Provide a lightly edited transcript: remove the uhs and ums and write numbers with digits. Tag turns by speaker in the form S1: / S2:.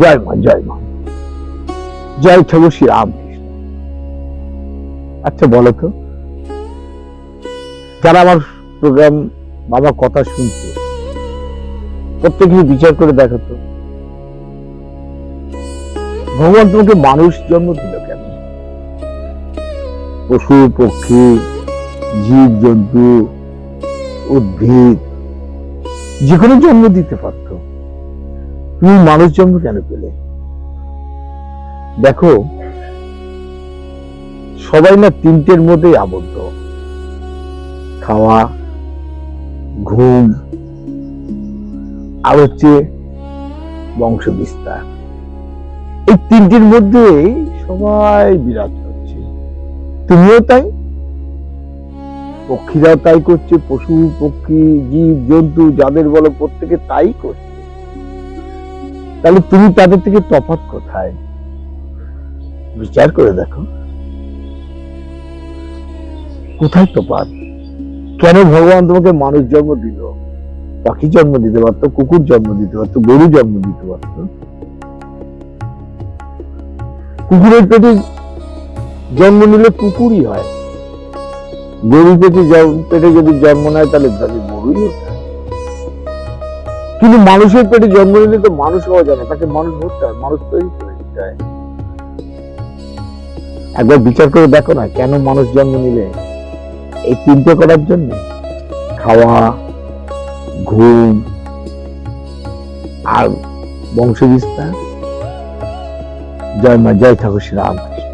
S1: জয় মা, জয় মা, জয় ঠাকুর শ্রী রামকৃষ্ণ। আচ্ছা বলো তো, যারা আমার প্রোগ্রাম বাবা কথা শুনছো, প্রত্যেকে বিচার করে দেখো তো, ভগবান তোমাকে মানুষ জন্ম দিল কেন? পশু পক্ষী, জীব জন্তু, উদ্ভিদ যে কোনো জন্ম দিতে পারত, তুমি মানুষ জন্ম কেন পেলে? দেখো, সবাই না তিনটের মধ্যেই আবদ্ধ: খাওয়া, ঘুম, আর হচ্ছে বংশ বিস্তার। এই তিনটির মধ্যে সবাই বিরাজ করছে। তুমিও তাই, পক্ষীরাও তাই করছে, পশু পক্ষী জীব জন্তু যাদের বলো প্রত্যেকে তাই করছে। তাহলে তুমি তাদের থেকে তফাৎ কোথায়? বিচার করে দেখো, কোথায় তফাৎ? কেন ভগবান তোমাকে মানুষ জন্ম দিল? পাখি জন্ম দিতে পারতো, কুকুর জন্ম দিতে পারতো, গরু জন্ম দিতে পারতো। কুকুরের পেটে জন্ম নিলে কুকুরই হয়, গরুর পেটে যদি জন্ম নেয় তাহলে গরুই হয়। কিন্তু মানুষের পেটে জন্ম নিলে তো মানুষ হওয়া যায় না, তাকে মানুষ হতে হয়, মানুষ তৈরি করে দিতে হয়। একবার বিচার করে দেখো না, কেন মানুষ জন্ম নিলে? এই তিনটে করার জন্য: খাওয়া, ঘুম, আর বংশ বিস্তার। জয় মা, জয় ঠাকুর শ্রী রামকৃষ্ণ।